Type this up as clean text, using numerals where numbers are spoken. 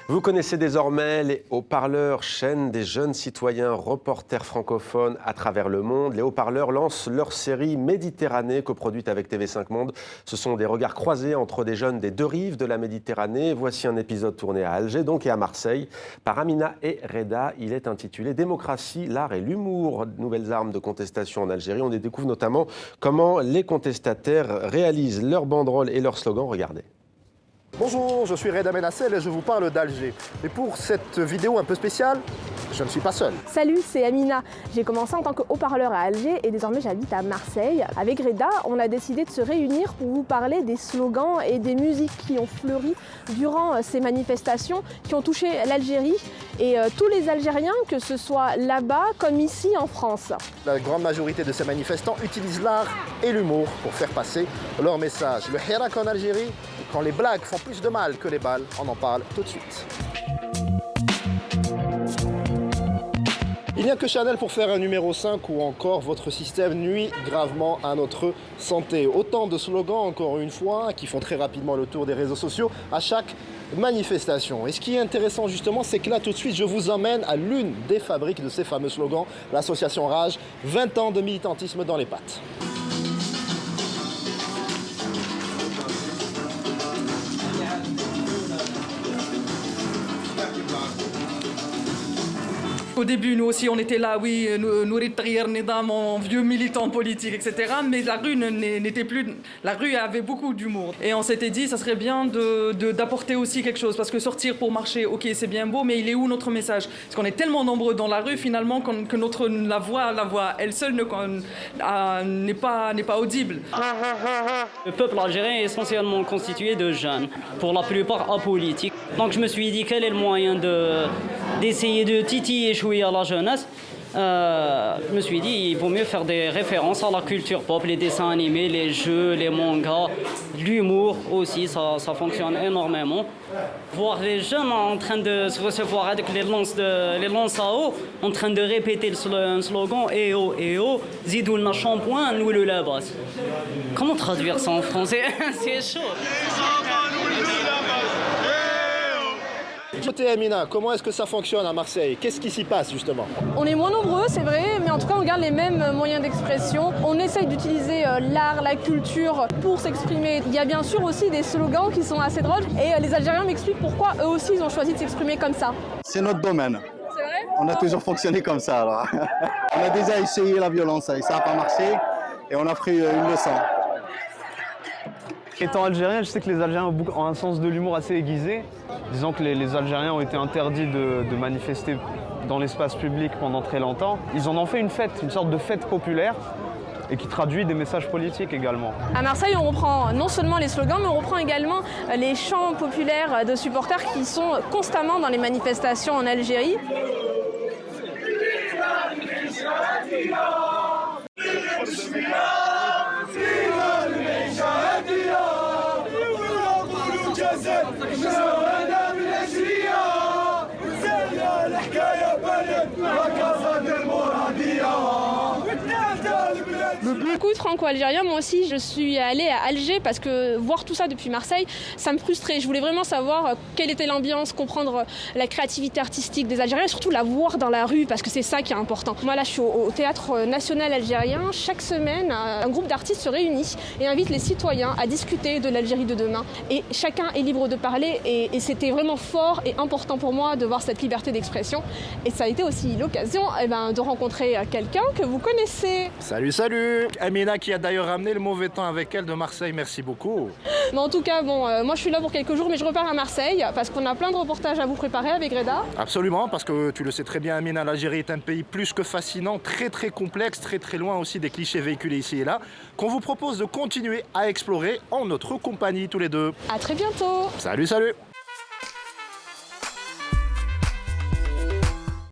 Vous connaissez désormais les haut-parleurs, chaîne des jeunes citoyens reporters francophones à travers le monde. Les haut-parleurs lancent leur série Méditerranée, coproduite avec TV5 Monde. Ce sont des regards croisés entre des jeunes des deux rives de la Méditerranée. Voici un épisode tourné à Alger, donc, et à Marseille, par Amina et Reda. Il est intitulé Démocratie, l'art et l'humour, nouvelles armes de contestation en Algérie. On y découvre notamment comment les contestataires réalisent leurs banderoles et leurs slogans. Regardez. Bonjour, je suis Reda Menassel et je vous parle d'Alger. Et pour cette vidéo un peu spéciale, je ne suis pas seul. Salut, c'est Amina. J'ai commencé en tant que haut-parleur à Alger et désormais j'habite à Marseille. Avec Reda, on a décidé de se réunir pour vous parler des slogans et des musiques qui ont fleuri durant ces manifestations qui ont touché l'Algérie et tous les Algériens, que ce soit là-bas comme ici en France. La grande majorité de ces manifestants utilisent l'art et l'humour pour faire passer leur message. Le hirak en Algérie, quand les blagues font plus de mal que les balles, on en parle tout de suite. Il n'y a que Chanel pour faire un numéro 5 ou encore votre système nuit gravement à notre santé. Autant de slogans, encore une fois, qui font très rapidement le tour des réseaux sociaux à chaque manifestation. Et ce qui est intéressant justement, c'est que là tout de suite, je vous emmène à l'une des fabriques de ces fameux slogans, l'association Rage, 20 ans de militantisme dans les pattes. Au début, nous aussi, on était là, oui, Nourid Tahir Nidam, en vieux militant politique, etc. Mais la rue n'était plus... La rue avait beaucoup d'humour. Et on s'était dit, ça serait bien d'apporter aussi quelque chose. Parce que sortir pour marcher, ok, c'est bien beau, mais il est où notre message? Parce qu'on est tellement nombreux dans la rue, finalement, que la voix, elle seule n'est pas audible. Le peuple algérien est essentiellement constitué de jeunes, pour la plupart apolitiques. Donc je me suis dit, quel est le moyen d'essayer de titiller à la jeunesse? Je me suis dit, il vaut mieux faire des références à la culture pop, les dessins animés, les jeux, les mangas, l'humour aussi, ça fonctionne énormément. Voir les jeunes en train de se recevoir avec les lances à eau, en train de répéter un slogan « Eh oh, zidoulna shampoing, nous le labas ». Comment traduire ça en français? C'est chaud. Côté Amina, comment est-ce que ça fonctionne à Marseille? Qu'est-ce qui s'y passe justement? On est moins nombreux, c'est vrai, mais en tout cas on garde les mêmes moyens d'expression. On essaye d'utiliser l'art, la culture pour s'exprimer. Il y a bien sûr aussi des slogans qui sont assez drôles et les Algériens m'expliquent pourquoi eux aussi ils ont choisi de s'exprimer comme ça. C'est notre domaine. C'est vrai? On a toujours fonctionné comme ça. Alors. On a déjà essayé la violence et ça n'a pas marché et on a pris une leçon. Étant algérien, je sais que les Algériens ont un sens de l'humour assez aiguisé. Disons que les Algériens ont été interdits de manifester dans l'espace public pendant très longtemps. Ils en ont fait une fête, une sorte de fête populaire et qui traduit des messages politiques également. À Marseille, on reprend non seulement les slogans, mais on reprend également les chants populaires de supporters qui sont constamment dans les manifestations en Algérie. Beaucoup de franco-algériens, moi aussi je suis allée à Alger parce que voir tout ça depuis Marseille, ça me frustrait. Je voulais vraiment savoir quelle était l'ambiance, comprendre la créativité artistique des Algériens et surtout la voir dans la rue parce que c'est ça qui est important. Moi là je suis au Théâtre National Algérien. Chaque semaine, un groupe d'artistes se réunit et invite les citoyens à discuter de l'Algérie de demain. Et chacun est libre de parler et c'était vraiment fort et important pour moi de voir cette liberté d'expression. Et ça a été aussi l'occasion de rencontrer quelqu'un que vous connaissez. Salut, salut! Amina qui a d'ailleurs ramené le mauvais temps avec elle de Marseille, merci beaucoup. Mais en tout cas, moi je suis là pour quelques jours, mais je repars à Marseille parce qu'on a plein de reportages à vous préparer avec Reda. Absolument, parce que tu le sais très bien, Amina, l'Algérie est un pays plus que fascinant, très très complexe, très loin aussi des clichés véhiculés ici et là, qu'on vous propose de continuer à explorer en notre compagnie tous les deux. À très bientôt. Salut, salut!